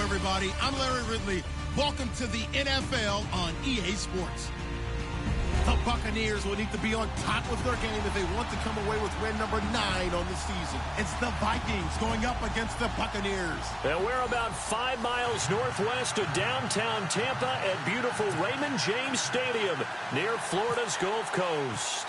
everybody. I'm Larry Ridley. Welcome to the NFL on EA Sports. The Buccaneers will need to be on top of their game if they want to come away with win number 9 on the season. It's the Vikings going up against the Buccaneers. And we're about 5 miles northwest of downtown Tampa at beautiful Raymond James Stadium near Florida's Gulf Coast.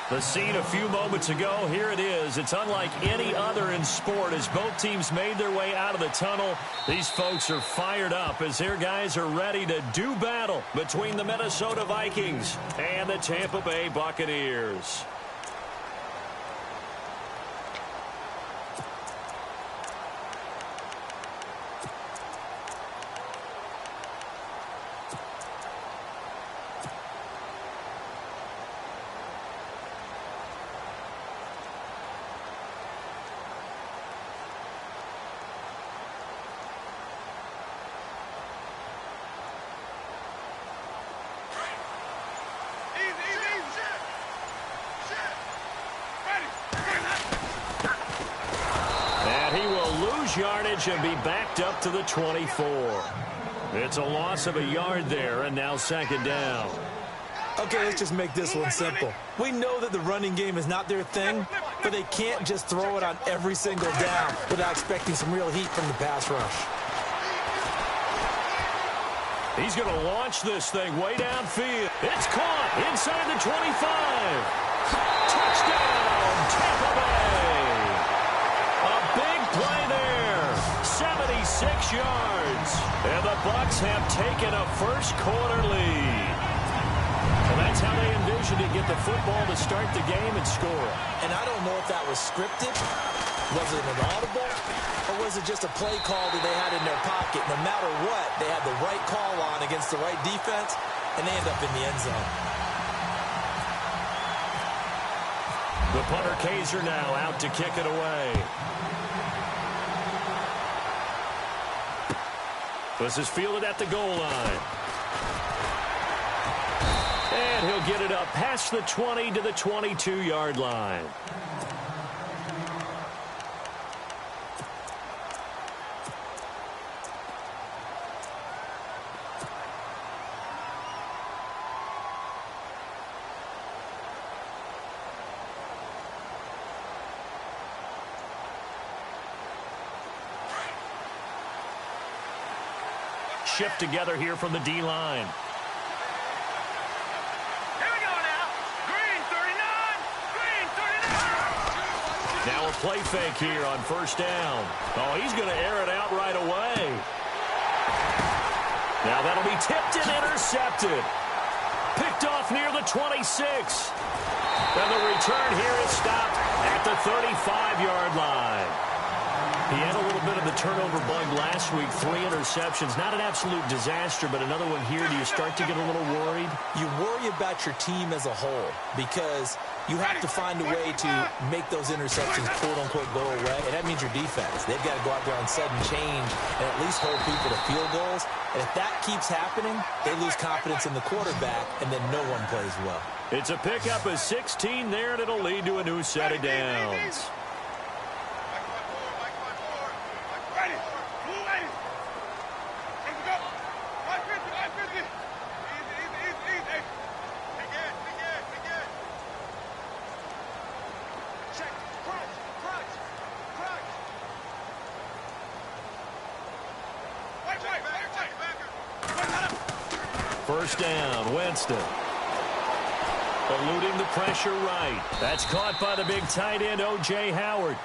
The scene a few moments ago, here it is. It's unlike any other in sport as both teams made their way out of the tunnel. These folks are fired up as their guys are ready to do battle between the Minnesota Vikings and the Tampa Bay Buccaneers. Yardage and be backed up to the 24. It's a loss of a yard there, and now second down. Okay, let's just make this one simple. We know that the running game is not their thing, but they can't just throw it on every single down without expecting some real heat from the pass rush. He's going to launch this thing way downfield. It's caught inside the 25. Touchdown, Tampa Bay. A big play there. 76 yards. And the Bucs have taken a first quarter lead. And that's how they envisioned to get the football to start the game and score. And I don't know if that was scripted. Was it an audible? Or was it just a play call that they had in their pocket? No matter what, they had the right call on against the right defense, and they end up in the end zone. The punter Kaiser now out to kick it away. This is fielded at the goal line. And he'll get it up past the 20 to the 22-yard line. Shift together here from the D-line. Here we go now. Green 39. Green 39. Now a play fake here on first down. Oh, he's going to air it out right away. Now that'll be tipped and intercepted. Picked off near the 26. And the return here is stopped at the 35-yard line. He had a little bit of the turnover bug last week, 3 interceptions. Not an absolute disaster, but another one here. Do you start to get a little worried? You worry about your team as a whole because you have to find a way to make those interceptions, quote-unquote, go away, and that means your defense. They've got to go out there on sudden change and at least hold people to field goals. And if that keeps happening, they lose confidence in the quarterback, and then no one plays well. It's a pickup of 16 there, and it'll lead to a new set of downs. First down, Winston. Eluding the pressure right. That's caught by the big tight end, O.J. Howard.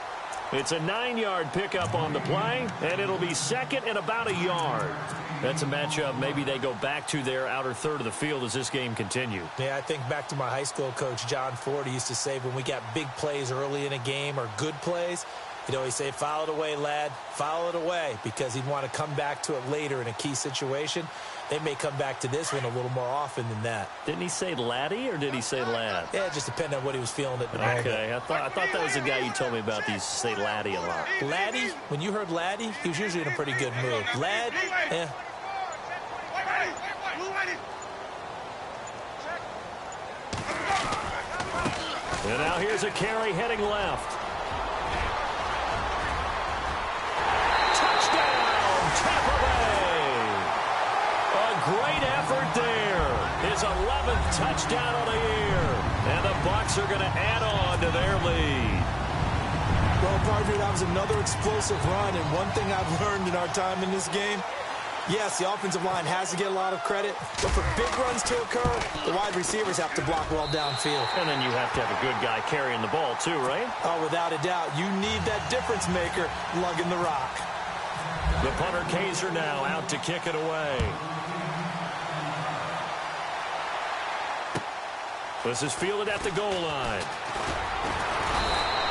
It's a 9-yard pickup on the play, and it'll be second and about a yard. That's a matchup maybe they go back to their outer third of the field as this game continues. Yeah, I think back to my high school coach, John Ford. He used to say when we got big plays early in a game or good plays, he'd always say, foul it away, lad, foul it away, because he'd want to come back to it later in a key situation. They may come back to this one a little more often than that. Didn't he say laddie or did he say lad? Yeah, it just depended on what he was feeling at the moment. Okay, I thought that was the guy you told me about. He used to say laddie a lot. Laddie, when you heard laddie, he was usually in a pretty good mood. Lad, eh. And now here's a carry heading left. Touchdown, Tampa Bay! 11th touchdown of the year. And the Bucs are going to add on to their lead. Well, partner, that was another explosive run, and one thing I've learned in our time in this game, yes, the offensive line has to get a lot of credit, but for big runs to occur, the wide receivers have to block well downfield. And then you have to have a good guy carrying the ball too, right? Oh, without a doubt. You need that difference maker lugging the rock. The punter Kaiser now out to kick it away. This is fielded at the goal line.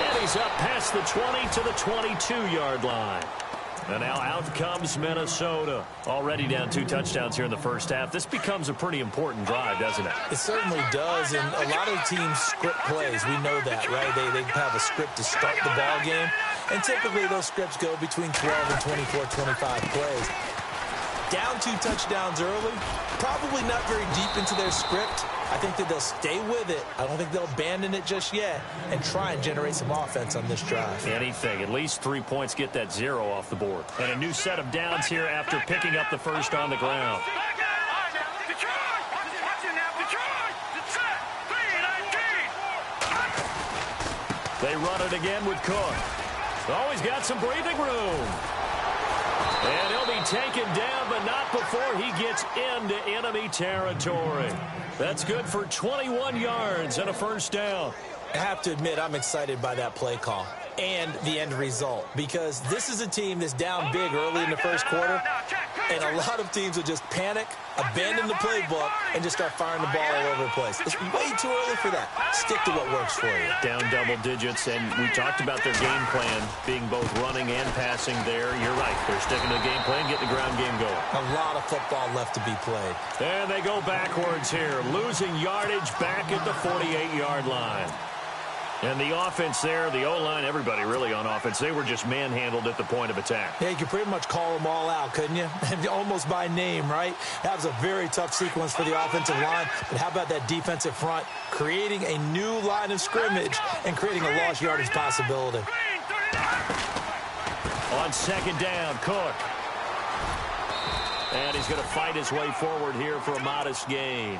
And he's up past the 20 to the 22-yard line. And now out comes Minnesota. Already down 2 touchdowns here in the first half. This becomes a pretty important drive, doesn't it? It certainly does, and a lot of teams script plays. We know that, right? They have a script to start the ball game, and typically those scripts go between 12 and 24, 25 plays. Down 2 touchdowns early, probably not very deep into their script. I think that they'll stay with it. I don't think they'll abandon it just yet and try and generate some offense on this drive. Anything. At least 3 points, get that 0 off the board. And a new set of downs here after picking up the first on the ground. They run it again with Cook. Oh, he's got some breathing room. And he'll be taken down, but not before he gets into enemy territory. That's good for 21 yards and a first down. I have to admit, I'm excited by that play call and the end result, because this is a team that's down big early in the first quarter, and a lot of teams will just panic, abandon the playbook, and just start firing the ball all over the place. It's way too early for that. Stick to what works for you. Down double digits, and we talked about their game plan being both running and passing there. You're right. They're sticking to the game plan, getting the ground game going. A lot of football left to be played. And they go backwards here, losing yardage back at the 48-yard line. And the offense there, the O-line, everybody really on offense, they were just manhandled at the point of attack. Yeah, you could pretty much call them all out, couldn't you? Almost by name, right? That was a very tough sequence for the offensive line. But how about that defensive front creating a new line of scrimmage and creating a lost yardage possibility? On second down, Cook. And he's going to fight his way forward here for a modest gain.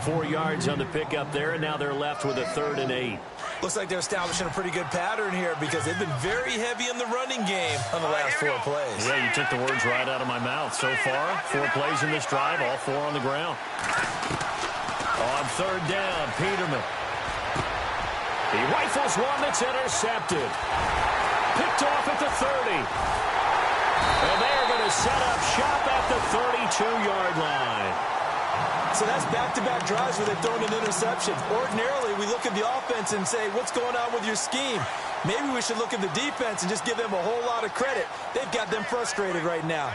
4 yards on the pickup there, and now they're left with a 3rd and 8. Looks like they're establishing a pretty good pattern here, because they've been very heavy in the running game on the last 4 plays. Yeah, you took the words right out of my mouth. So far, 4 plays in this drive, all 4 on the ground. On 3rd down, Peterman. He rifles one that's intercepted. Picked off at the 30. And they're going to set up shop at the 32-yard line. So that's back-to-back drives where they've thrown an interception. Ordinarily, we look at the offense and say, what's going on with your scheme? Maybe we should look at the defense and just give them a whole lot of credit. They've got them frustrated right now.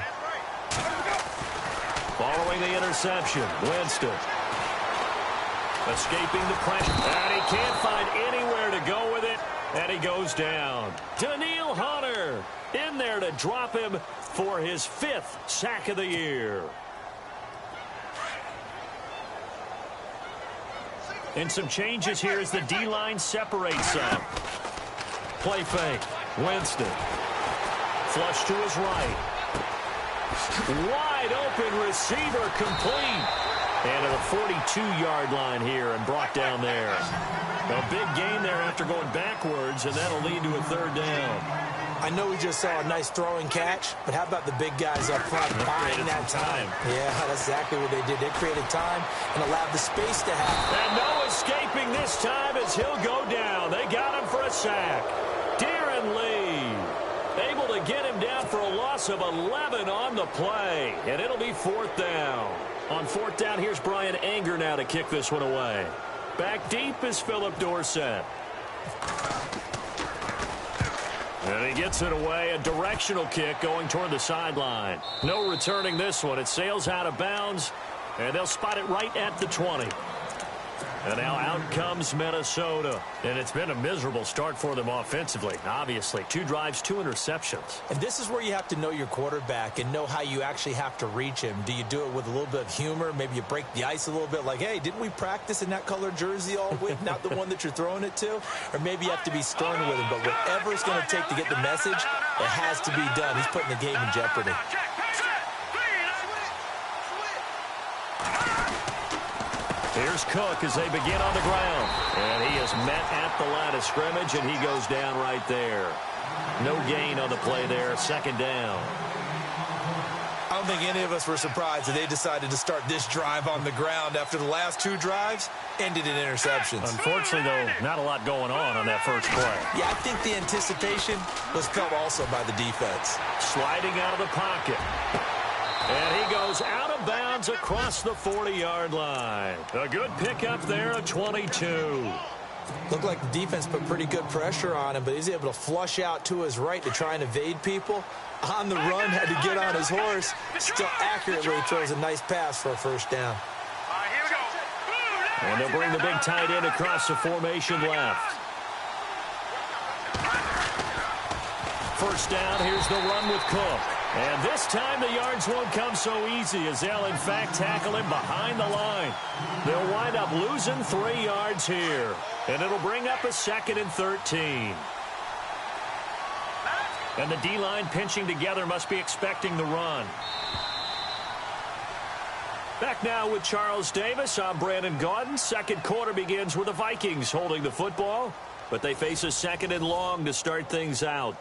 Following the interception, Winston. Escaping the pressure. And he can't find anywhere to go with it. And he goes down. Daniil Hunter in there to drop him for his 5th sack of the year. And some changes here as the D-line separates some. Play fake. Winston. Flush to his right. Wide open receiver complete. And to the 42-yard line here and brought down there. A big gain there after going backwards, and that'll lead to a 3rd down. I know we just saw a nice throwing catch, but how about the big guys up front buying that time? Yeah, that's exactly what they did. They created time and allowed the space to happen. And no escaping this time as he'll go down. They got him for a sack. Darren Lee able to get him down for a loss of 11 on the play. And it'll be 4th down. On 4th down, here's Brian Anger now to kick this one away. Back deep is Philip Dorsett. And he gets it away. A directional kick going toward the sideline. No returning this one. It sails out of bounds, and they'll spot it right at the 20. And now out comes Minnesota. And it's been a miserable start for them offensively, obviously. 2 drives, 2 interceptions. And this is where you have to know your quarterback and know how you actually have to reach him. Do you do it with a little bit of humor? Maybe you break the ice a little bit like, hey, didn't we practice in that colored jersey all week? Not the one that you're throwing it to? Or maybe you have to be stern with him. But whatever it's going to take to get the message, it has to be done. He's putting the game in jeopardy. Here's Cook as they begin on the ground. And he is met at the line of scrimmage, and he goes down right there. No gain on the play there. Second down. I don't think any of us were surprised that they decided to start this drive on the ground after the last two drives ended in interceptions. Unfortunately, though, not a lot going on that first play. Yeah, I think the anticipation was felt also by the defense. Sliding out of the pocket. And he goes out of bounds across the 40-yard line. A good pickup there of 22. Looked like the defense put pretty good pressure on him, but he's able to flush out to his right to try and evade people. On the run, had to get on his horse. Still accurately throws a nice pass for a first down. And they'll bring the big tight end across the formation left. First down, here's the run with Cook. And this time the yards won't come so easy as they'll, in fact, tackle him behind the line. They'll wind up losing 3 yards here. And it'll bring up a 2nd and 13. And the D-line pinching together must be expecting the run. Back now with Charles Davis. I'm Brandon Gaudin. Second quarter begins with the Vikings holding the football, but they face a 2nd and long to start things out.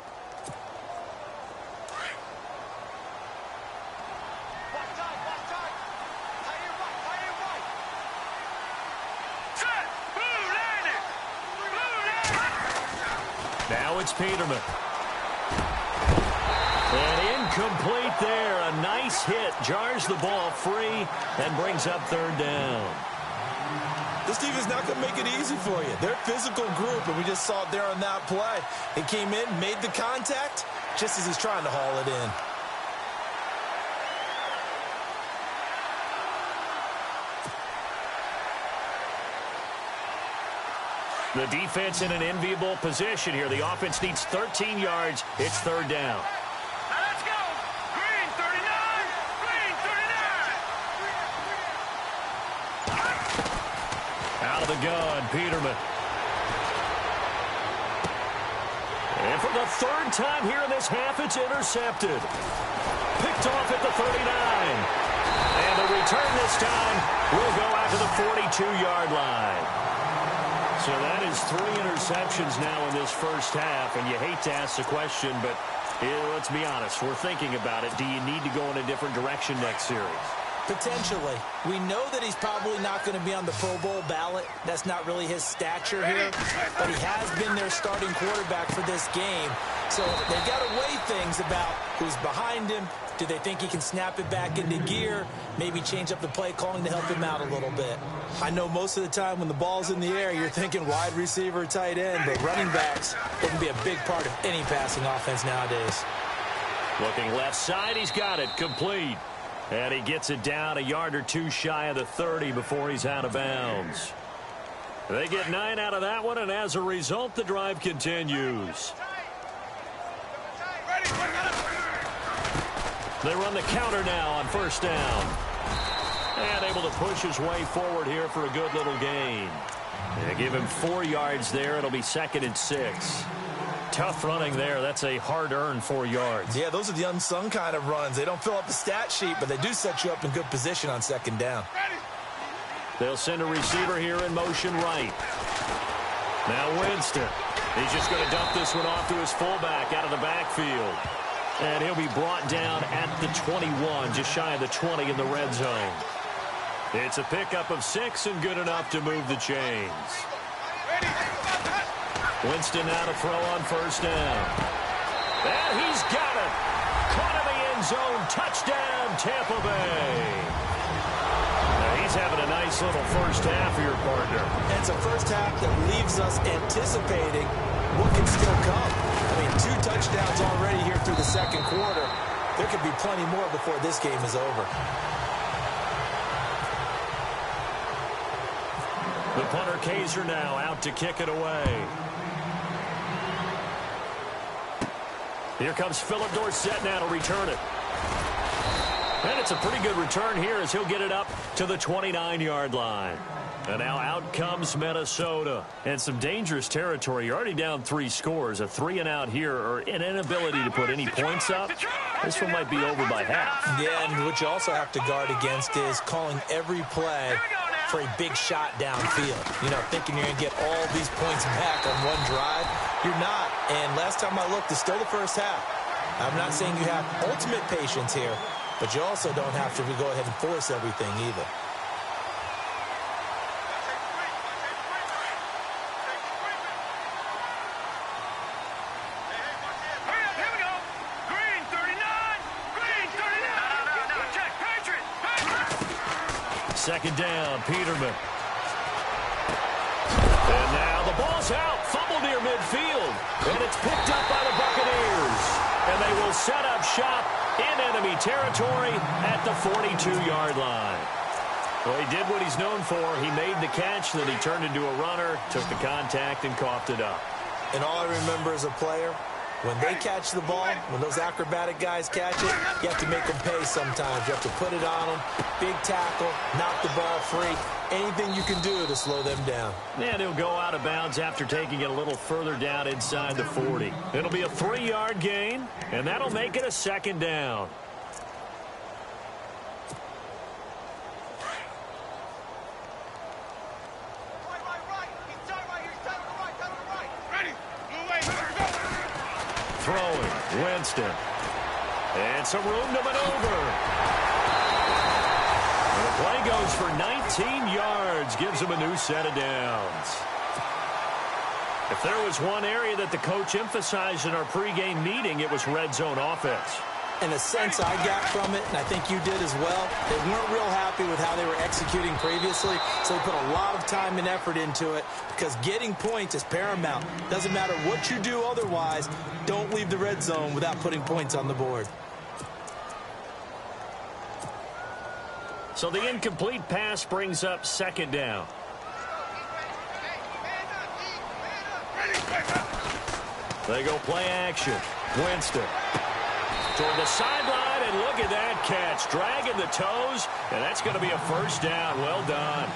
Now it's Peterman. And incomplete there. A nice hit. Jars the ball free and brings up 3rd down. This team is not going to make it easy for you. They're a physical group, and we just saw it there on that play. He came in, made the contact, just as he's trying to haul it in. The defense in an enviable position here. The offense needs 13 yards. It's 3rd down. Now let's go. Green 39. Green 39. Out of the gun, Peterman. And for the 3rd time here in this half, it's intercepted. Picked off at the 39. And the return this time will go out to the 42-yard line. So that is 3 interceptions now in this first half, and you hate to ask the question, but let's be honest, we're thinking about it. Do you need to go in a different direction next series? Potentially. We know that he's probably not going to be on the Pro Bowl ballot. That's not really his stature here, but he has been their starting quarterback for this game. So they've got to weigh things about who's behind him. Do they think he can snap it back into gear? Maybe change up the play calling to help him out a little bit. I know most of the time when the ball's in the air, you're thinking wide receiver, tight end, but running backs, they can be a big part of any passing offense nowadays. Looking left side, he's got it complete. And he gets it down a yard or 2 shy of the 30 before he's out of bounds. They get 9 out of that one, and as a result, the drive continues. They run the counter now on first down. And able to push his way forward here for a good little gain. They give him 4 yards there. It'll be 2nd and 6. Tough running there. That's a hard-earned 4 yards. Yeah, those are the unsung kind of runs. They don't fill up the stat sheet, but they do set you up in good position on 2nd down. They'll send a receiver here in motion right. Now Winston. He's just going to dump this one off to his fullback out of the backfield. And he'll be brought down at the 21, just shy of the 20 in the red zone. It's a pickup of 6 and good enough to move the chains. Winston now to throw on first down. And he's got it. Caught in the end zone. Touchdown, Tampa Bay. Now he's having a nice little first half for your partner. And it's a first half that leaves us anticipating what can still come. I mean, 2 touchdowns already here through the 2nd quarter. There could be plenty more before this game is over. The punter Kaiser now out to kick it away. Here comes Philip Dorsett now to return it. And it's a pretty good return here as he'll get it up to the 29-yard line. And now out comes Minnesota. And some dangerous territory. You're already down 3 scores. A 3-and-out here, or an inability to put any points up. This one might be over by half. Yeah, and what you also have to guard against is calling every play for a big shot downfield. You know, thinking you're going to get all these points back on one drive. You're not. And last time I looked, it's still the first half. I'm not saying you have ultimate patience here, but you also don't have to go ahead and force everything either. Second down, Peterman. And now the ball's out. Fumble near midfield. And it's picked up by the Buccaneers. And they will set up shop in enemy territory at the 42-yard line. Well, he did what he's known for. He made the catch, then he turned into a runner, took the contact, and coughed it up. And all I remember as a player, when they catch the ball, when those acrobatic guys catch it, you have to make them pay sometimes. You have to put it on them, big tackle, knock the ball free, anything you can do to slow them down. And he'll go out of bounds after taking it a little further down inside the 40. It'll be a 3-yard gain, and that'll make it a second down. Throwing, Winston. And some room to maneuver. And the play goes for 19 yards, gives him a new set of downs. If there was one area that the coach emphasized in our pregame meeting, it was red zone offense. In a sense I got from it, and I think you did as well, they weren't real happy with how they were executing previously, so they put a lot of time and effort into it because getting points is paramount. Doesn't matter what you do otherwise, don't leave the red zone without putting points on the board. So the incomplete pass brings up second down. They go play action. Winston. Toward the sideline, and look at that catch. Dragging the toes, and that's going to be a first down. Well done.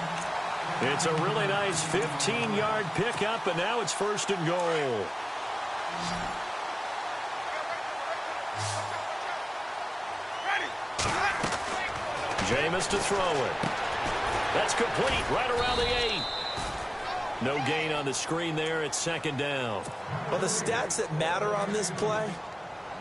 It's a really nice 15-yard pickup, and now it's first and goal. Jameis to throw it. That's complete right around the 8. No gain on the screen there. It's second down. Well, the stats that matter on this play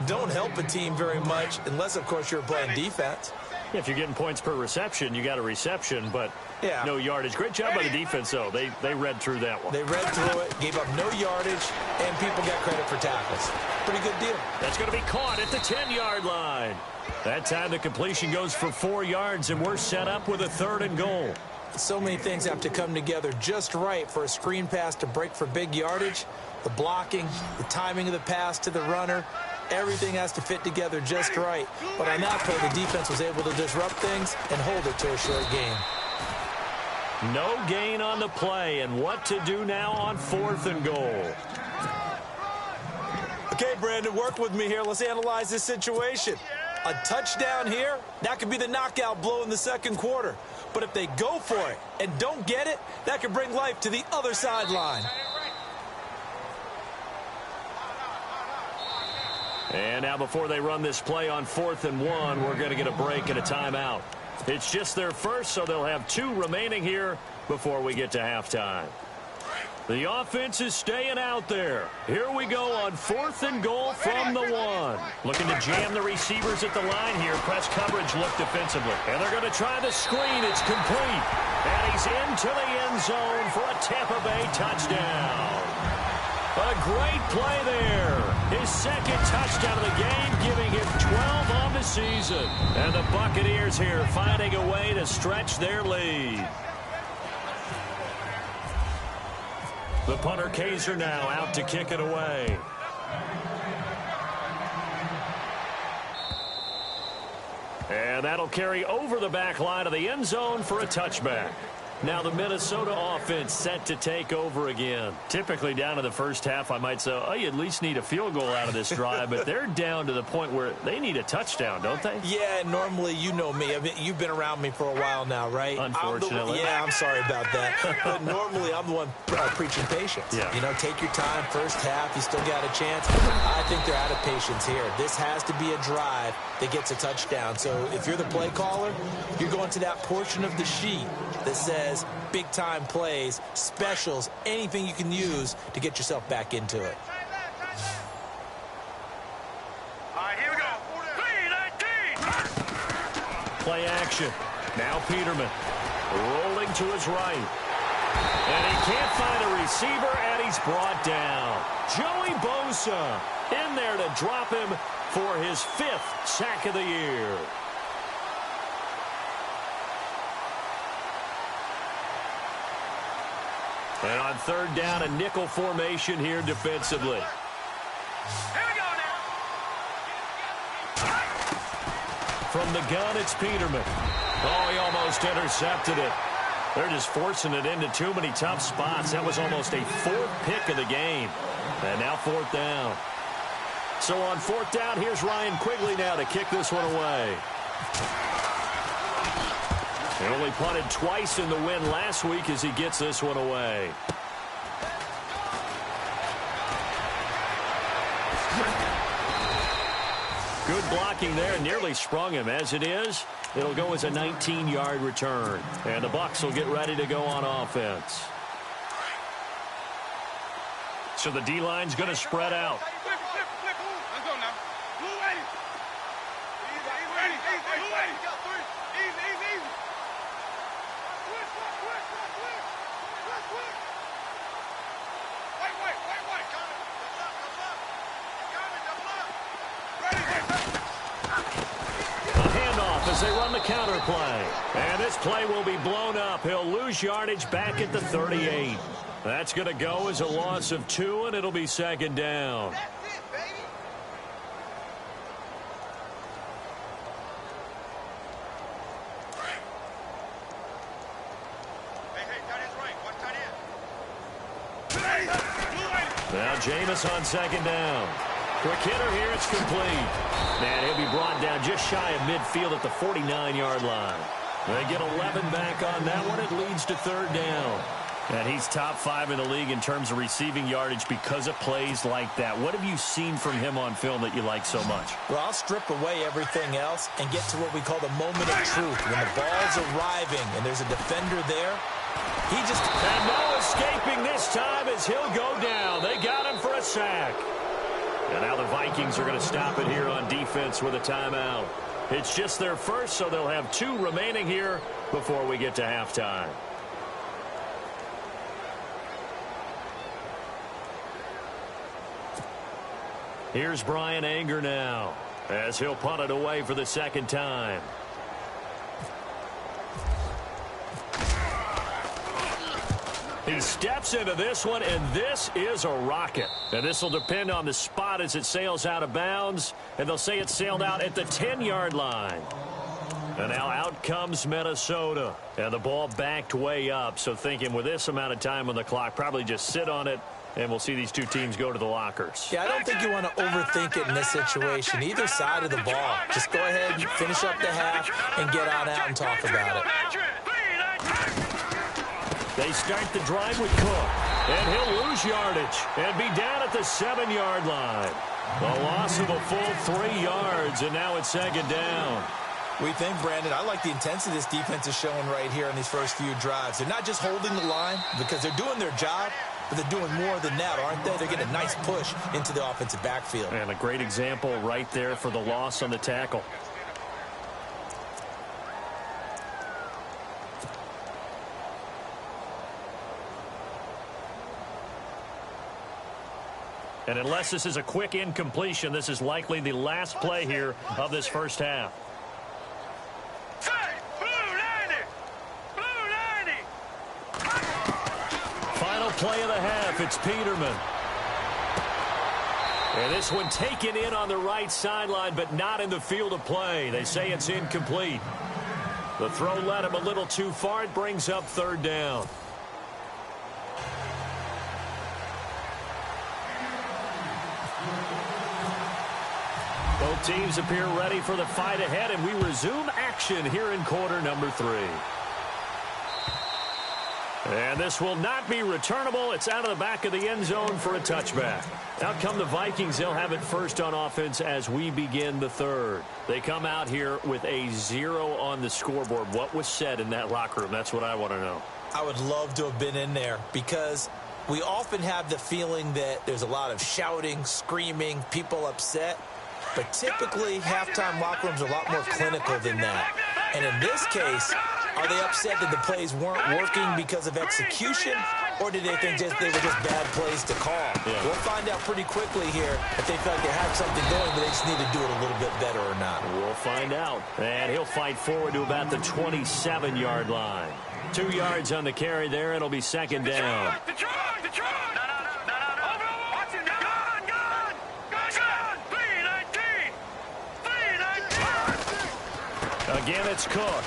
don't help a team very much unless, of course, you're playing defense. Yeah, if you're getting points per reception, you got a reception, but no yardage. Great job by the defense, though. They read through that one. They read through it, gave up no yardage, and people got credit for tackles. Pretty good deal. That's going to be caught at the 10-yard line. That time the completion goes for 4 yards, and we're set up with a third and goal. So many things have to come together just right for a screen pass to break for big yardage. The blocking, the timing of the pass to the runner, everything has to fit together just right. But on that play, the defense was able to disrupt things and hold it to a short gain. No gain on the play, and what to do now on fourth and goal. Okay, Brandon, work with me here. Let's analyze this situation. A touchdown here, that could be the knockout blow in the second quarter. But if they go for it and don't get it, that could bring life to the other sideline. And now before they run this play on 4th and 1, we're going to get a break and a timeout. It's just their first, so they'll have 2 remaining here before we get to halftime. The offense is staying out there. Here we go on 4th and goal from the 1. Looking to jam the receivers at the line here. Press coverage look defensively. And they're going to try the screen. It's complete. And he's into the end zone for a Tampa Bay touchdown. A great play there. His second touchdown of the game, giving him 12 on the season. And the Buccaneers here finding a way to stretch their lead. The punter Kaiser now out to kick it away. And that'll carry over the back line of the end zone for a touchback. Now the Minnesota offense set to take over again. Typically down to the first half, I might say, oh, you at least need a field goal out of this drive, but they're down to the point where they need a touchdown, don't they? Yeah, normally, you know me. I mean, you've been around me for a while now, right? Unfortunately. I'm sorry about that. But normally, I'm the one preaching patience. Yeah. You know, take your time, first half, you still got a chance. I think they're out of patience here. This has to be a drive that gets a touchdown. So if you're the play caller, you're going to that portion of the sheet that says, as big-time plays, specials, anything you can use to get yourself back into it. All right, here we go. 3-19. Play action. Now Peterman rolling to his right. And he can't find a receiver, and he's brought down. Joey Bosa in there to drop him for his 5th sack of the year. And on 3rd down, a nickel formation here defensively. Here we go now. From the gun, it's Peterman. Oh, he almost intercepted it. They're just forcing it into too many tough spots. That was almost a 4th pick of the game. And now 4th down. So on 4th down, here's Ryan Quigley now to kick this one away. He only punted twice in the win last week as he gets this one away. Good blocking there, nearly sprung him. As it is, it'll go as a 19-yard return. And the Bucs will get ready to go on offense. So the D-line's going to spread out. Let's go now. Blue 80. Easy. Blue 80. Easy. Quick. Wait. A handoff as they run the counter play. And this play will be blown up. He'll lose yardage back at the 38. That's going to go as a loss of 2, and it'll be 2nd down. That's it, baby. Hey, tight end's right. Watch tight end. Now Jameis on 2nd down. Quick hitter here, it's complete. And he'll be brought down just shy of midfield at the 49-yard line. They get 11 back on that one. It leads to 3rd down. And he's top 5 in the league in terms of receiving yardage because of plays like that. What have you seen from him on film that you like so much? Well, I'll strip away everything else and get to what we call the moment of truth. When the ball's arriving and there's a defender there, he just... And no escaping this time as he'll go down. They got him for a sack. And now the Vikings are going to stop it here on defense with a timeout. It's just their first, so they'll have 2 remaining here before we get to halftime. Here's Brian Anger now as he'll punt it away for the 2nd time. He steps into this one, and this is a rocket. And this will depend on the spot as it sails out of bounds, and they'll say it sailed out at the 10-yard line. And now out comes Minnesota, and the ball backed way up. So thinking with this amount of time on the clock, probably just sit on it, and we'll see these 2 teams go to the lockers. Yeah, I don't think you want to overthink it in this situation. Either side of the ball. Just go ahead and finish up the half and get on out and talk about it. They start the drive with Cook, and he'll lose yardage and be down at the 7-yard line. A loss of a full 3 yards, and now it's 2nd down. We think, Brandon, I like the intensity this defense is showing right here on these first few drives. They're not just holding the line because they're doing their job, but they're doing more than that, aren't they? They're getting a nice push into the offensive backfield. And a great example right there for the loss on the tackle. And unless this is a quick incompletion, this is likely the last play here of this first half. Final play of the half, it's Peterman. And this one taken in on the right sideline, but not in the field of play. They say it's incomplete. The throw led him a little too far. It brings up 3rd down. Both teams appear ready for the fight ahead, and we resume action here in quarter number 3. And this will not be returnable. It's out of the back of the end zone for a touchback. Out come the Vikings. They'll have it first on offense as we begin the third. They come out here with a 0 on the scoreboard. What was said in that locker room? That's what I want to know. I would love to have been in there because we often have the feeling that there's a lot of shouting, screaming, people upset. But typically, halftime locker rooms are a lot more clinical than that. And in this case, are they upset that the plays weren't working because of execution, or did they think they were just bad plays to call? Yeah. We'll find out pretty quickly here if they feel like they have something going, but they just need to do it a little bit better or not. We'll find out. And he'll fight forward to about the 27-yard line. 2 yards on the carry there. It'll be second down. Again, it's Cook.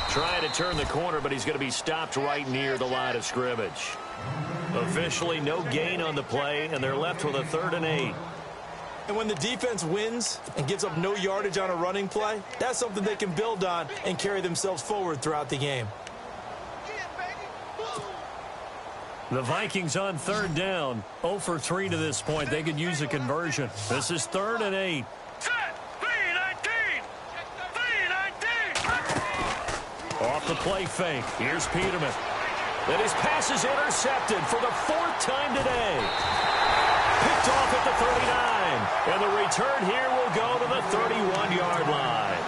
Trying to turn the corner, but he's going to be stopped right near the line of scrimmage. Officially, no gain on the play, and they're left with a 3rd and 8. And when the defense wins and gives up no yardage on a running play, that's something they can build on and carry themselves forward throughout the game. The Vikings on 3rd down. 0 for 3 to this point. They could use a conversion. This is 3rd and 8. Off the play fake. Here's Peterman. Then his pass is intercepted for the 4th time today. Picked off at the 39. And the return here will go to the 31-yard line.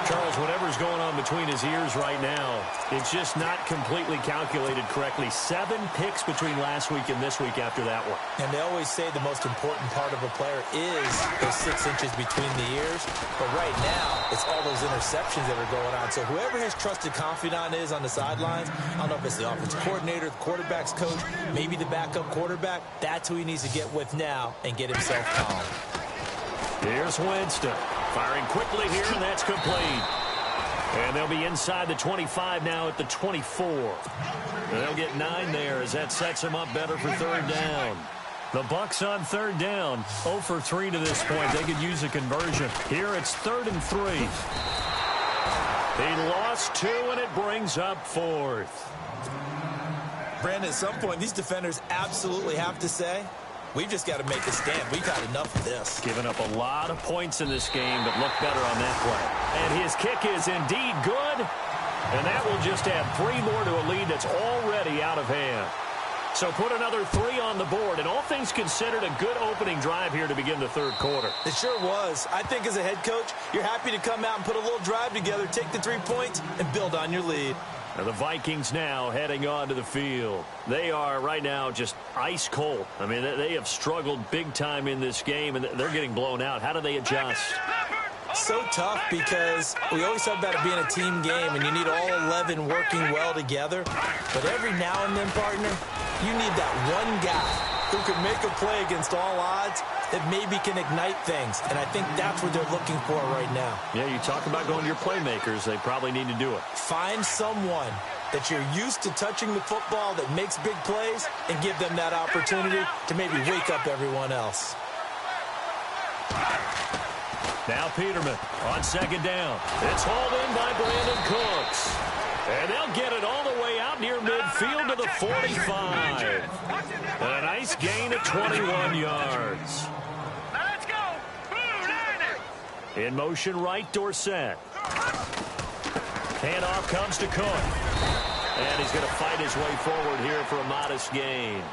Charles, whatever's going on between his ears right now, it's just not completely calculated correctly. 7 picks between last week and this week after that one. And they always say the most important part of a player is those 6 inches between the ears. But right now, it's all those interceptions that are going on. So whoever his trusted confidant is on the sidelines, I don't know if it's the offensive coordinator, the quarterback's coach, maybe the backup quarterback, that's who he needs to get with now and get himself calm. Here's Winston. Firing quickly here, and that's complete. And they'll be inside the 25 now at the 24. And they'll get 9 there as that sets them up better for 3rd down. The Bucs on 3rd down. 0 for 3 to this point. They could use a conversion. Here it's 3rd and 3. He lost 2, and it brings up 4th. Brandon, at some point, these defenders absolutely have to say, we've just got to make a stand. We've had enough of this. Giving up a lot of points in this game, but look better on that play. And his kick is indeed good. And that will just add 3 more to a lead that's already out of hand. So put another 3 on the board. And all things considered, a good opening drive here to begin the 3rd quarter. It sure was. I think as a head coach, you're happy to come out and put a little drive together, take the 3 points, and build on your lead. And the Vikings now heading onto the field. They are right now just ice cold. I mean, they have struggled big time in this game, and they're getting blown out. How do they adjust? So tough because we always talk about it being a team game, and you need all 11 working well together. But every now and then, partner, you need that one guy who can make a play against all odds that maybe can ignite things. And I think that's what they're looking for right now. Yeah, you talk about going to your playmakers. They probably need to do it. Find someone that you're used to touching the football that makes big plays and give them that opportunity to maybe wake up everyone else. Now Peterman on 2nd down. It's hauled in by Brandon Cooks. And they'll get it all the way out near midfield to the 45. A nice gain of 21 yards. Let's go. In motion right, Dorsett. Handoff comes to Cook. And he's going to fight his way forward here for a modest gain.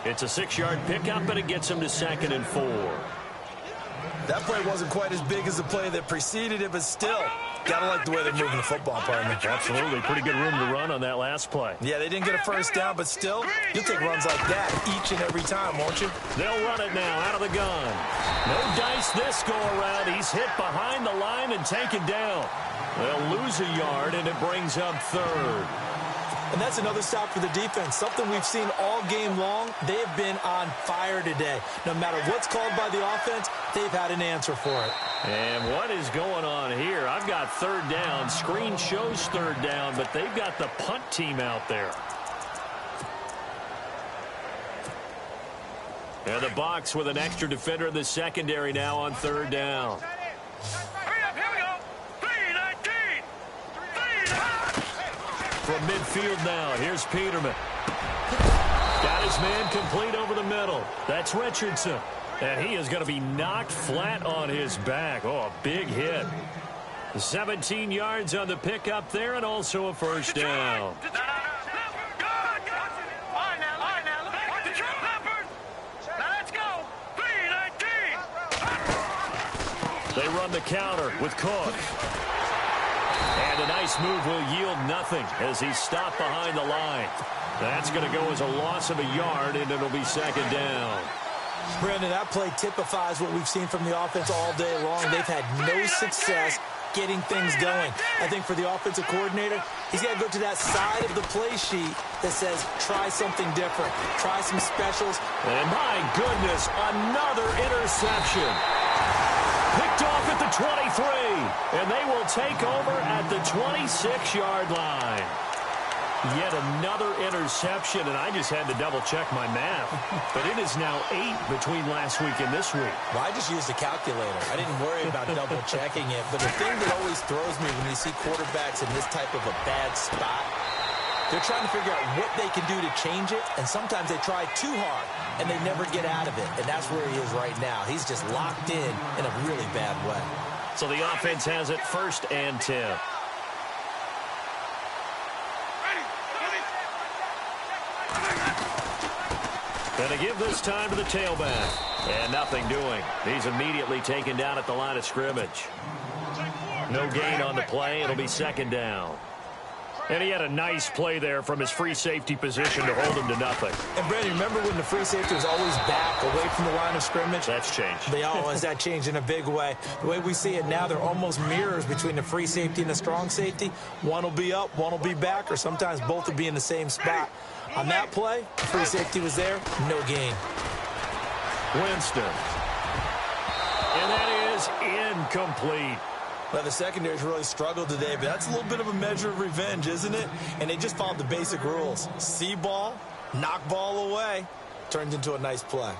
It's a 6-yard pickup, but it gets him to 2nd and 4. That play wasn't quite as big as the play that preceded it, but still, gotta like the way they're moving the football, partner. Absolutely. Pretty good room to run on that last play. Yeah, they didn't get a first down, but still, you'll take runs like that each and every time, won't you? They'll run it now out of the gun. No dice this go around. He's hit behind the line and taken down. They'll lose a yard, and it brings up 3rd. And that's another stop for the defense. Something we've seen all game long. They have been on fire today. No matter what's called by the offense, they've had an answer for it. And what is going on here? I've got 3rd down. Screen shows 3rd down, but they've got the punt team out there. And the Bucs with an extra defender in the secondary now on 3rd down. Hurry up, here we go. 3-19. 3-19. from midfield now. Here's Peterman. Got his man complete over the middle. That's Richardson. And he is going to be knocked flat on his back. Oh, a big hit. 17 yards on the pickup there, and also a first down. They run the counter with Cook. And a nice move will yield nothing as he's stopped behind the line. That's going to go as a loss of a yard, and it'll be second down. Brandon, that play typifies what we've seen from the offense all day long. They've had no success getting things going. I think for the offensive coordinator, he's got to go to that side of the play sheet that says, try something different. Try some specials. And my goodness, another interception. Picked off at the 23, and they will take over at the 26-yard line. Yet another interception, and I just had to double-check my math. But it is now 8 between last week and this week. Well, I just used a calculator. I didn't worry about double-checking it. But the thing that always throws me when you see quarterbacks in this type of a bad spot, they're trying to figure out what they can do to change it, and sometimes they try too hard, and they never get out of it. And that's where he is right now. He's just locked in a really bad way. So the offense has it 1st and 10. Going to give this time to the tailback. And nothing doing. He's immediately taken down at the line of scrimmage. No gain on the play. It'll be second down. And he had a nice play there from his free safety position to hold him to nothing. And, Brandon, remember when the free safety was always back away from the line of scrimmage? That's changed. That changed in a big way. The way we see it now, they're almost mirrors between the free safety and the strong safety. One will be up, one will be back, or sometimes both will be in the same spot. On that play, the free safety was there, no gain. Winston. And that is incomplete. Well, the secondary's really struggled today, but that's a little bit of a measure of revenge, isn't it? And they just followed the basic rules. See ball, knock ball away, turns into a nice play.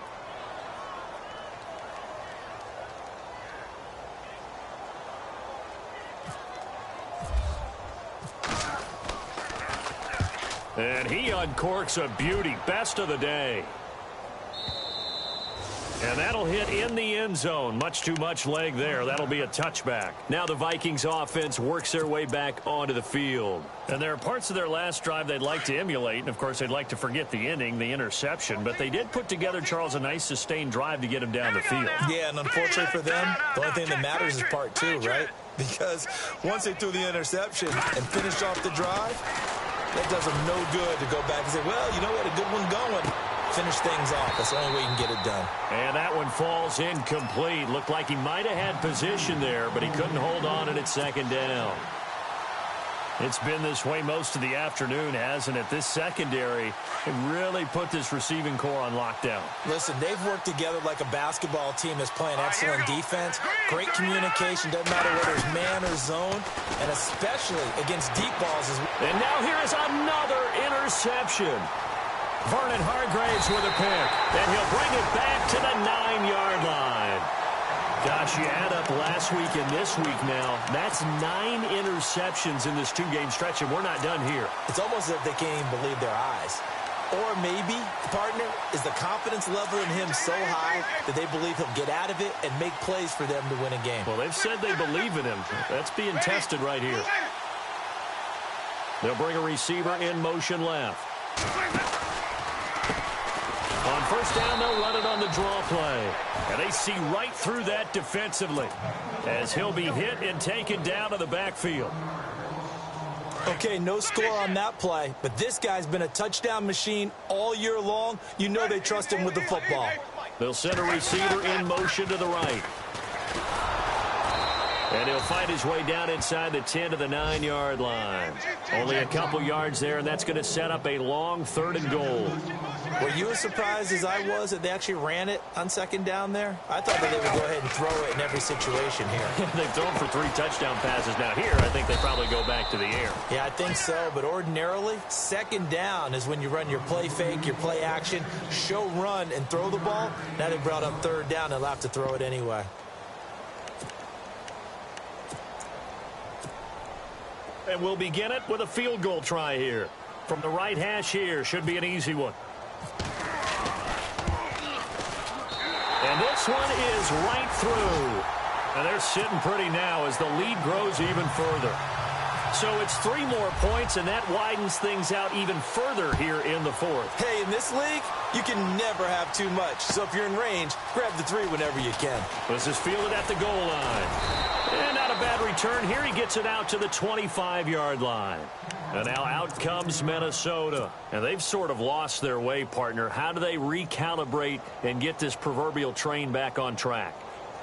And he uncorks a beauty. Best of the day. And that'll hit in the end zone. Much too much leg there. That'll be a touchback. Now the Vikings offense works their way back onto the field. And there are parts of their last drive they'd like to emulate. And, of course, they'd like to forget the inning, the interception. But they did put together, Charles, a nice sustained drive to get him down the field. Yeah, and unfortunately for them, the only thing that matters is part 2, right? Because once they threw the interception and finished off the drive, that does them no good to go back and say, well, you know what, a good one going. Finish things off. That's the only way you can get it done. And that one falls incomplete. Looked like he might have had position there, but he couldn't hold on at second down. It's been this way most of the afternoon, hasn't it? This secondary really put this receiving core on lockdown. Listen, they've worked together like a basketball team that's playing excellent defense. Great communication. Doesn't matter whether it's man or zone, and especially against deep balls. And now here is another interception. Vernon Hargraves with a pick, and he'll bring it back to the 9-yard line. Gosh, you add up last week and this week now, that's 9 interceptions in this 2-game stretch, and we're not done here. It's almost as if they can't even believe their eyes. Or maybe, partner, is the confidence level in him so high that they believe he'll get out of it and make plays for them to win a game. Well, they've said they believe in him. That's being tested right here. They'll bring a receiver in motion left. On first down, they'll run it on the draw play. And they see right through that defensively as he'll be hit and taken down to the backfield. Okay, no score on that play, but this guy's been a touchdown machine all year long. You know they trust him with the football. They'll send a receiver in motion to the right. And he'll fight his way down inside the 10 to the 9-yard line. Only a couple yards there, and that's going to set up a long 3rd and goal. Were you as surprised as I was that they actually ran it on second down there? I thought that they would go ahead and throw it in every situation here. They've thrown for 3 touchdown passes. Now here, I think they probably go back to the air. Yeah, I think so, but ordinarily, second down is when you run your play fake, your play action, show run, and throw the ball. Now they brought up 3rd down, they'll have to throw it anyway. And we'll begin it with a field goal try here. From the right hash here, should be an easy one. And this one is right through. And they're sitting pretty now as the lead grows even further. So it's 3 more points, and that widens things out even further here in the fourth. Hey, in this league, you can never have too much. So if you're in range, grab the 3 whenever you can. This is fielded at the goal line. And not a bad return here. He gets it out to the 25-yard line. And now out comes Minnesota. And they've sort of lost their way, partner. How do they recalibrate and get this proverbial train back on track?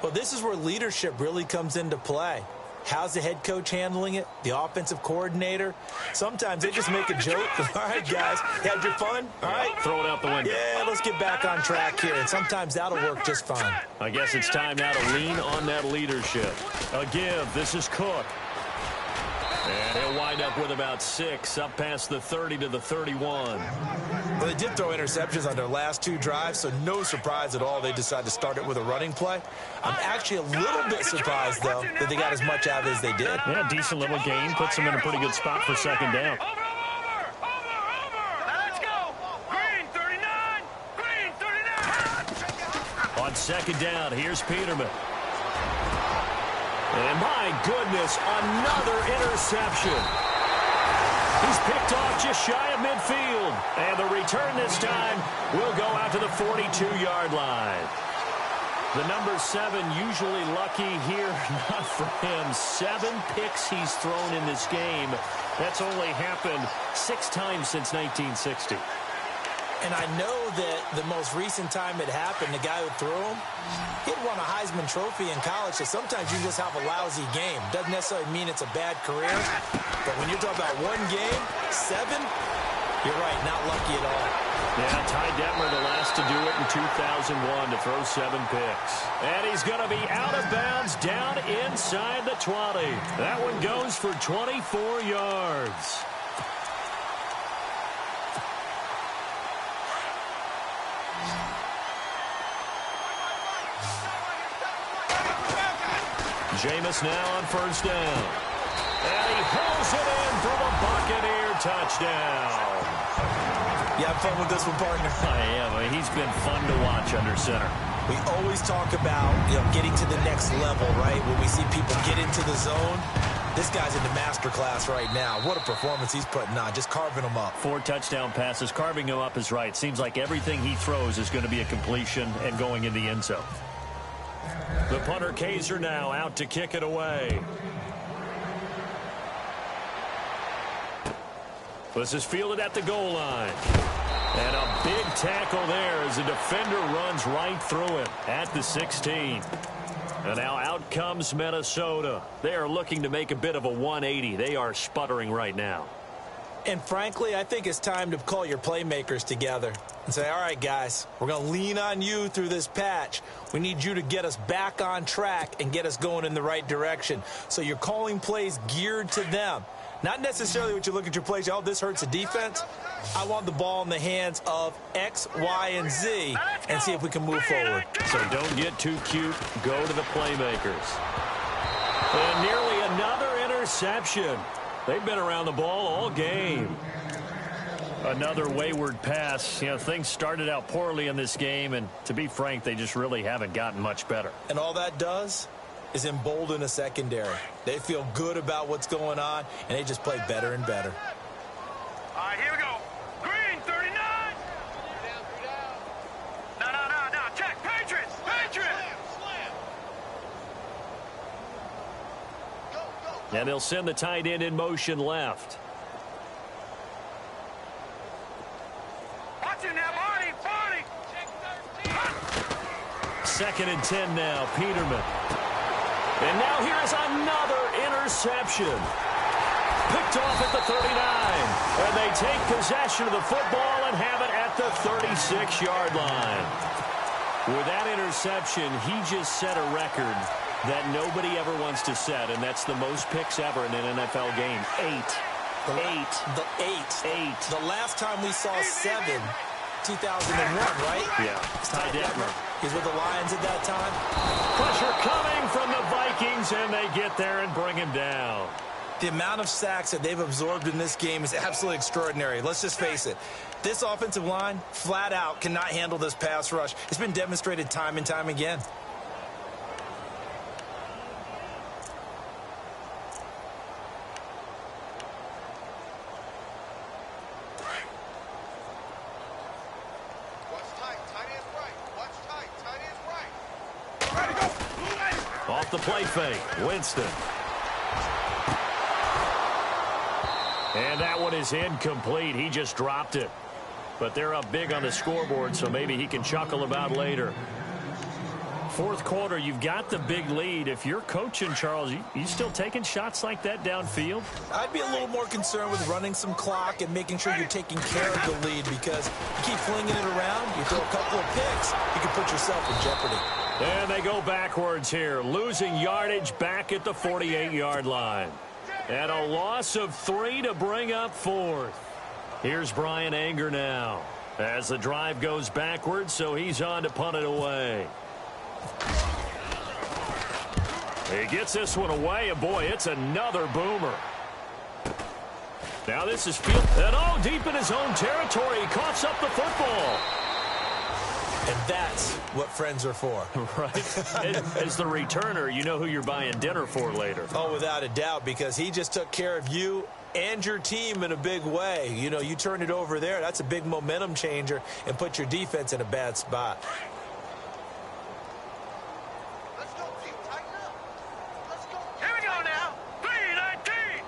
Well, this is where leadership really comes into play. How's the head coach handling it? The offensive coordinator? Sometimes they just make a joke. All right, guys, had your fun? All right. Throw it out the window. Yeah, let's get back on track here. And sometimes that'll work just fine. I guess it's time now to lean on that leadership. A give. This is Cook. And he'll wind up with about 6, up past the 30 to the 31. Well, they did throw interceptions on their last 2 drives, so no surprise at all they decided to start it with a running play. I'm actually a little bit surprised, though, that they got as much out of it as they did. Yeah, decent little gain. Puts them in a pretty good spot for second down. Let's go. Green 39. Green 39. On second down, here's Peterman. And my goodness, another interception. He's picked off just shy of midfield. And the return this time will go out to the 42-yard line. The number 7 usually lucky here. Not for him. 7 picks he's thrown in this game. That's only happened 6 times since 1960. And I know that the most recent time it happened, the guy who threw him, he'd won a Heisman Trophy in college, so sometimes you just have a lousy game. Doesn't necessarily mean it's a bad career, but when you're talking about 1 game, 7, you're right, not lucky at all. Yeah, Ty Detmer, the last to do it in 2001 to throw 7 picks. And he's going to be out of bounds down inside the 20. That one goes for 24 yards. Jameis now on first down. And he hauls it in for the Buccaneer touchdown. You have fun with this one, partner? I am. I mean, he's been fun to watch under center. We always talk about, getting to the next level, right? When we see people get into the zone, this guy's in the master class right now. What a performance he's putting on, just carving them up. 4 touchdown passes. Carving him up is right. Seems like everything he throws is going to be a completion and going in the end zone. The punter Kaiser now out to kick it away. This is fielded at the goal line. And a big tackle there as the defender runs right through him at the 16. And now out comes Minnesota. They are looking to make a bit of a 180. They are sputtering right now. And frankly, I think it's time to call your playmakers together and say, all right, guys, we're going to lean on you through this patch. We need you to get us back on track and get us going in the right direction. So you're calling plays geared to them. Not necessarily what you look at your plays, oh, this hurts the defense. I want the ball in the hands of X, Y, and Z and see if we can move forward. So don't get too cute. Go to the playmakers. And nearly another interception. They've been around the ball all game. Another wayward pass. Things started out poorly in this game, and to be frank, they just really haven't gotten much better. And all that does is embolden a secondary. They feel good about what's going on, and they just play better and better. All right, here we go. Green 39. No. Check. Patriots. And they'll send the tight end in motion left. Watch him now, Barney. 2nd and 10 now, Peterman. And now here is another interception. Picked off at the 39. And they take possession of the football and have it at the 36-yard line. With that interception, he just set a record that nobody ever wants to set, and that's the most picks ever in an NFL game. 8. The last time we saw 7, 2001, right? Yeah. Ty Detmer. He's with the Lions at that time. Pressure coming from the Vikings, and they get there and bring him down. The amount of sacks that they've absorbed in this game is absolutely extraordinary. Let's just face it. This offensive line, flat out, cannot handle this pass rush. It's been demonstrated time and time again. Off the play fake, Winston. And that one is incomplete. He just dropped it. But they're up big on the scoreboard, so maybe he can chuckle about later. Fourth quarter, you've got the big lead. If you're coaching, Charles, you still taking shots like that downfield? I'd be a little more concerned with running some clock and making sure you're taking care of the lead, because you keep flinging it around, you throw a couple of picks, you can put yourself in jeopardy. And they go backwards here, losing yardage back at the 48-yard line. And a loss of 3 to bring up fourth. Here's Brian Anger now as the drive goes backwards, so he's on to punt it away. He gets this one away, and boy, it's another boomer. Now this is field, and deep in his own territory, he coughs up the football. And that's what friends are for. Right. As the returner, you know who you're buying dinner for later. Oh, without a doubt, because he just took care of you and your team in a big way. You know, you turn it over there, that's a big momentum changer, and put your defense in a bad spot. Let's go, team. Tighten up. Let's go. Here we go now. 3-19.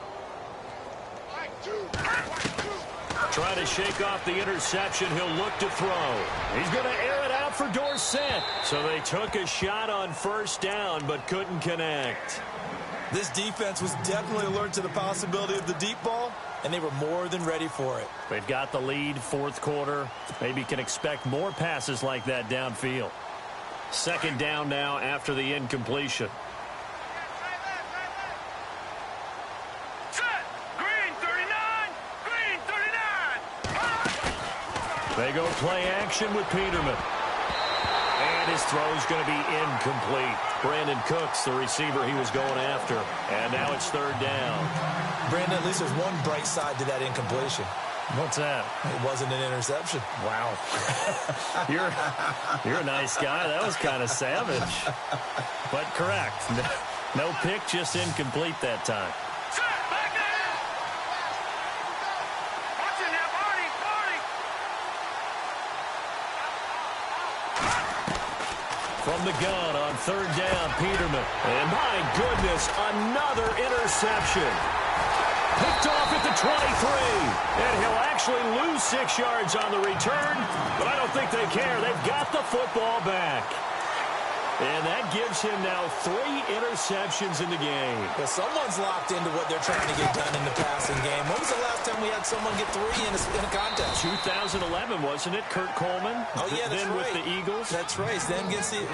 Trying to shake off the interception. He'll look to throw. He's going to air it out for Dorsett. So they took a shot on first down, but couldn't connect. This defense was definitely alert to the possibility of the deep ball, and they were more than ready for it. They've got the lead, fourth quarter. Maybe can expect more passes like that downfield. Second down now after the incompletion. They go play action with Peterman. And his throw's going to be incomplete. Brandon Cooks, the receiver he was going after. And now it's third down. Brandon, at least there's one bright side to that incompletion. What's that? It wasn't an interception. Wow. You're a nice guy. That was kind of savage. But correct. No pick, just incomplete that time. From the gun on third down, Peterman. And my goodness, another interception. Picked off at the 23. And he'll actually lose 6 yards on the return, but I don't think they care. They've got the football back. And that gives him now 3 interceptions in the game. Well, someone's locked into what they're trying to get done in the passing game. When was the last time we had someone get 3 in a contest? 2011, wasn't it? Kurt Coleman? Oh, yeah, that's then right. With the Eagles? That's right. Then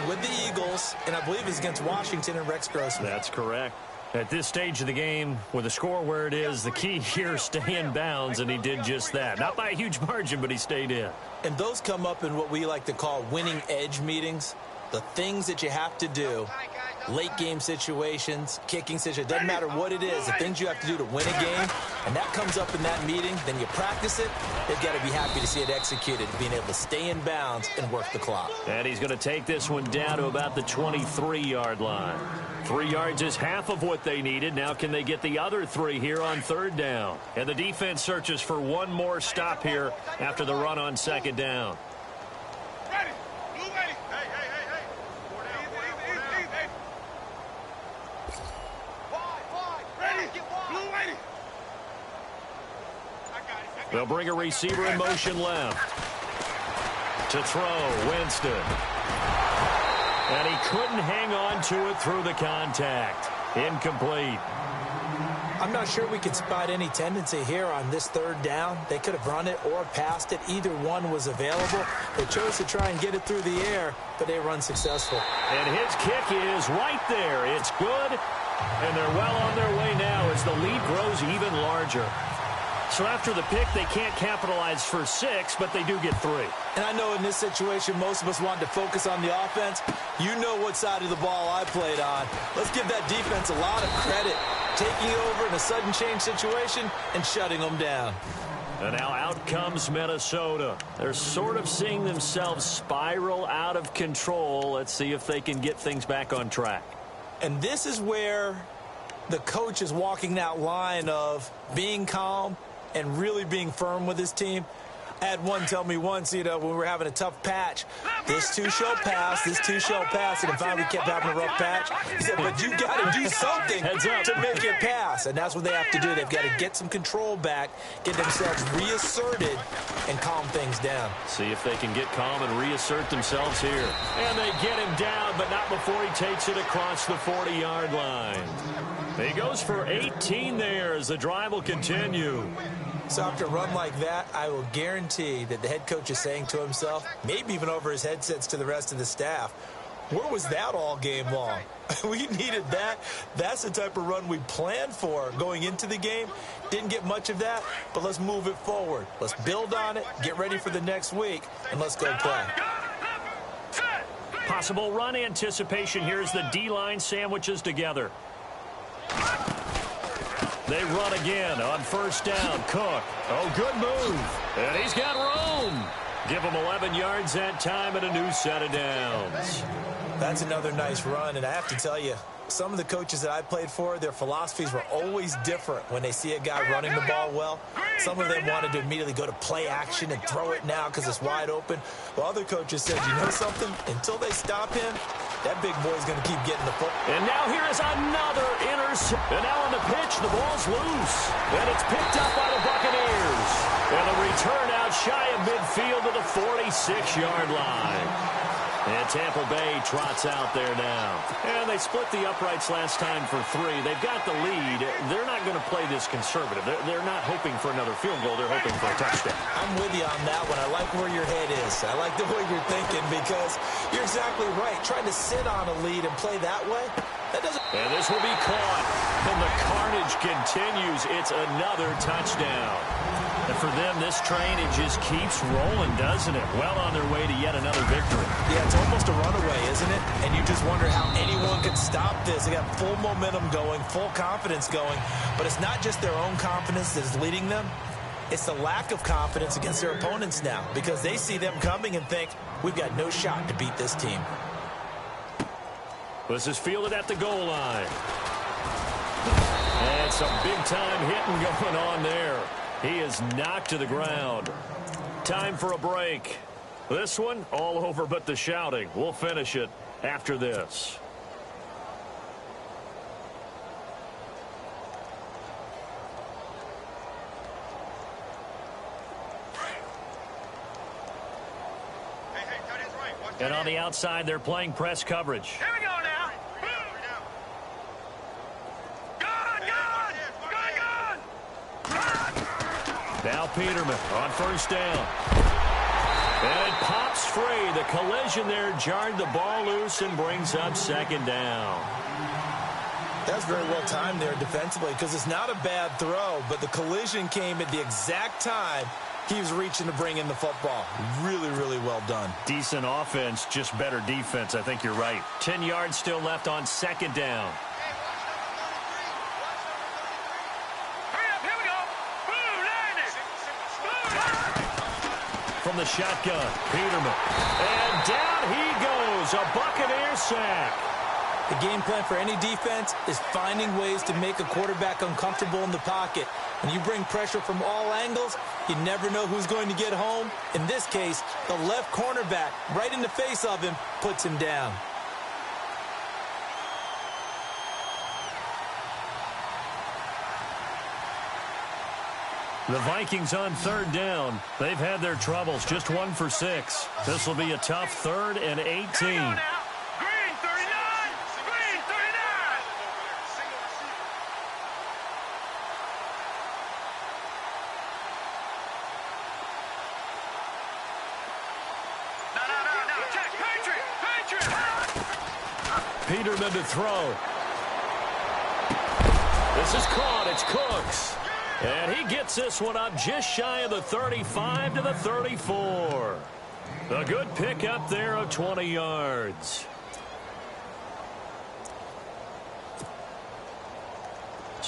with the Eagles, and I believe it's against Washington and Rex Grossman. That's correct. At this stage of the game, with the score where it is, the key here is stay in bounds, and he did just that. Not by a huge margin, but he stayed in. And those come up in what we like to call winning edge meetings. The things that you have to do, late game situations, kicking situations, doesn't matter what it is, the things you have to do to win a game, and that comes up in that meeting, then you practice it, they've got to be happy to see it executed, being able to stay in bounds and work the clock. And he's going to take this one down to about the 23-yard line. 3 yards is half of what they needed. Now can they get the other 3 here on third down? And the defense searches for one more stop here after the run on second down. They'll bring a receiver in motion left. To throw, Winston. And he couldn't hang on to it through the contact. Incomplete. I'm not sure we could spot any tendency here on this third down. They could have run it or passed it. Either one was available. They chose to try and get it through the air, but they were unsuccessful. And his kick is right there. It's good. And they're well on their way now as the lead grows even larger. So after the pick, they can't capitalize for 6, but they do get 3. And I know in this situation, most of us wanted to focus on the offense. You know what side of the ball I played on. Let's give that defense a lot of credit. taking over in a sudden change situation and shutting them down. And now out comes Minnesota. They're sort of seeing themselves spiral out of control. Let's see if they can get things back on track. And this is where the coach is walking that line of being calm and really being firm with his team. I had one tell me once, when we were having a tough patch, this too shall pass, this too shall pass, and finally we kept having a rough patch. He said, but you got to do something to make it pass, and that's what they have to do. They've got to get some control back, get themselves reasserted, and calm things down. See if they can get calm and reassert themselves here. And they get him down, but not before he takes it across the 40-yard line. He goes for 18 there as the drive will continue. So after a run like that, I will guarantee that the head coach is saying to himself, maybe even over his headsets to the rest of the staff, where was that all game long? We needed that. That's the type of run we planned for going into the game. Didn't get much of that, but let's move it forward. Let's build on it, get ready for the next week, and let's go play. Possible run anticipation. Here's the D-line sandwiches together. They run again on first down. Cook. Oh, good move. And he's got room. Give him 11 yards that time and a new set of downs. That's another nice run, and I have to tell you, some of the coaches that I played for, their philosophies were always different when they see a guy running the ball well. Some of them wanted to immediately go to play action and throw it now because it's wide open. While other coaches said, you know something? Until they stop him, that big boy's going to keep getting the football. And now here is another interception. And now on the pitch, the ball's loose. And it's picked up by the Buccaneers. And a return out shy of midfield to the 46-yard line. And Tampa Bay trots out there now. And they split the uprights last time for 3. They've got the lead. They're not going to play this conservative. They're not hoping for another field goal. They're hoping for a touchdown. I'm with you on that one. I like where your head is. I like the way you're thinking because you're exactly right. Trying to sit on a lead and play that way, that doesn't... And this will be caught. And the carnage continues. It's another touchdown. And for them, this train, it just keeps rolling, doesn't it? Well on their way to yet another victory. Yeah, it's almost a runaway, isn't it? And you just wonder how anyone could stop this. They got full momentum going, full confidence going. But it's not just their own confidence that is leading them. It's the lack of confidence against their opponents now because they see them coming and think, we've got no shot to beat this team. This is fielded at the goal line. And some big-time hitting going on there. He is knocked to the ground. Time for a break. This one, all over but the shouting. We'll finish it after this. And on the outside, they're playing press coverage. Here we go now. Now Peterman on first down. And it pops free. The collision there jarred the ball loose and brings up second down. That's very well timed there defensively because it's not a bad throw, but the collision came at the exact time he was reaching to bring in the football. Really, really well done. Decent offense, just better defense. I think you're right. 10 yards still left on second down. From the shotgun, Peterman. And down he goes. A Buccaneer sack. The game plan for any defense is finding ways to make a quarterback uncomfortable in the pocket. When you bring pressure from all angles, you never know who's going to get home. In this case, the left cornerback, right in the face of him, puts him down. The Vikings on third down. They've had their troubles. Just 1 for 6. This will be a tough 3rd and 18. Peterman to throw. This is caught. It's Cooks. And he gets this one up just shy of the 35 to the 34. A good pickup there of 20 yards.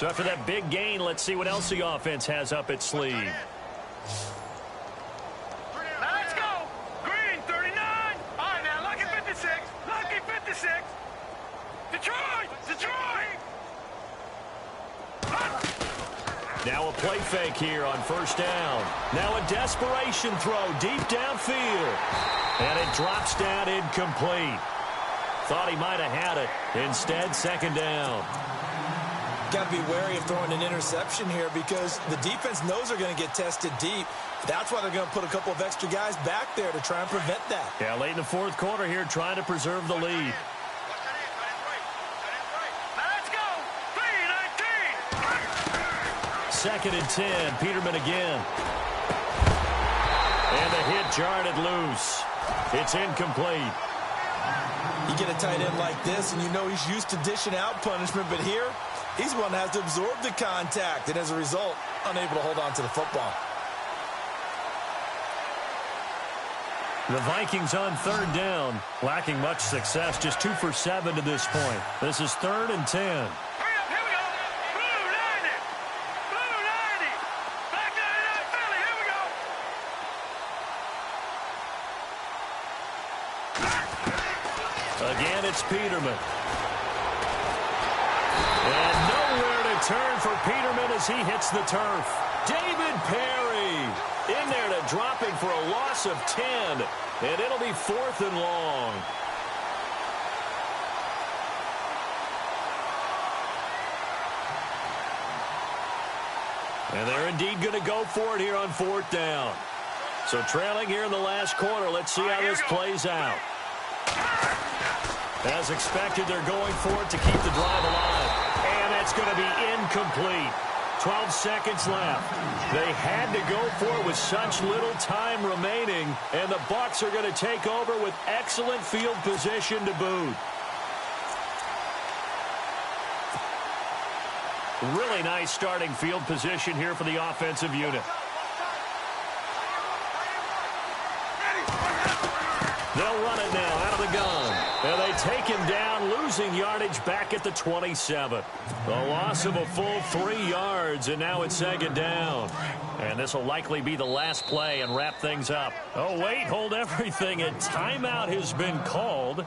So after that big gain, let's see what else the offense has up its sleeve. Now let's go. Green, 39. All right, now, lucky 56. Lucky 56. Detroit! Detroit! Now a play fake here on first down. Now a desperation throw deep downfield. And it drops down incomplete. Thought he might have had it. Instead, second down. Got to be wary of throwing an interception here because the defense knows they're going to get tested deep. That's why they're going to put a couple of extra guys back there to try and prevent that. Yeah, late in the fourth quarter here, trying to preserve the lead. Let's go. 3-19. Second and 10. Peterman again. And the hit jarred it loose. It's incomplete. You get a tight end like this, and you know he's used to dishing out punishment, but here, he's one that has to absorb the contact, and as a result, unable to hold on to the football. The Vikings on third down, lacking much success, just 2 for 7 to this point. This is 3rd and 10. Hurry up, here we go. Blue 90. Blue 90. Back 99 Philly, here we go. Again, it's Peterman. And nowhere to turn for Peterman as he hits the turf. David Perry in there to drop him for a loss of 10. And it'll be 4th and long. And they're indeed going to go for it here on 4th down. So trailing here in the last quarter. Let's see how this plays out. As expected, they're going for it to keep the drive alive. And that's going to be incomplete. 12 seconds left. They had to go for it with such little time remaining. And the Bucs are going to take over with excellent field position to boot. Really nice starting field position here for the offensive unit. They'll run it now out of the gun. And they take him down, losing yardage back at the 27. The loss of a full 3 yards, and now it's 2nd down. And this will likely be the last play and wrap things up. Oh, wait, hold everything. A timeout has been called.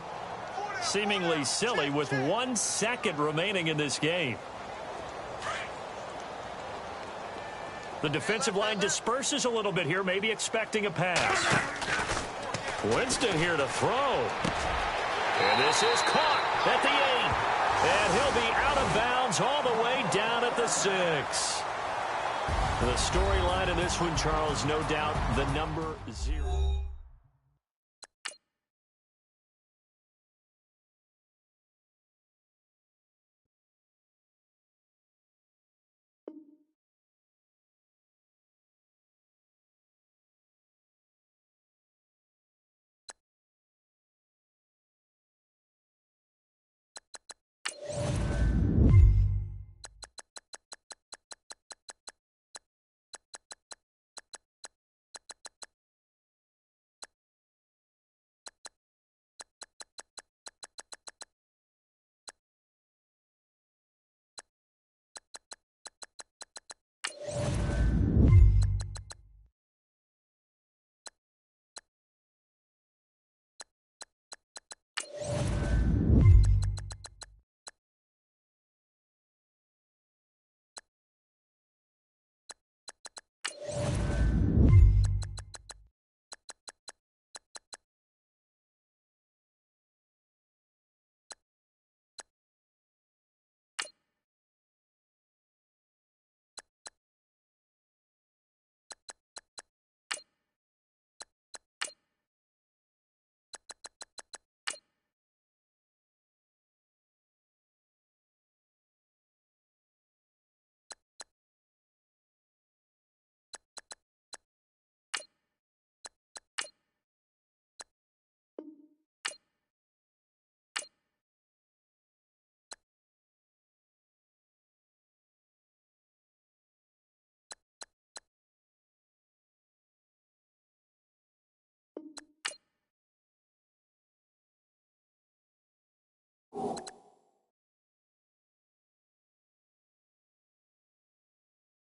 Seemingly silly with 1 second remaining in this game. The defensive line disperses a little bit here, maybe expecting a pass. Winston here to throw. And this is caught at the 8. And he'll be out of bounds all the way down at the 6. The storyline in this one, Charles, no doubt the number 0.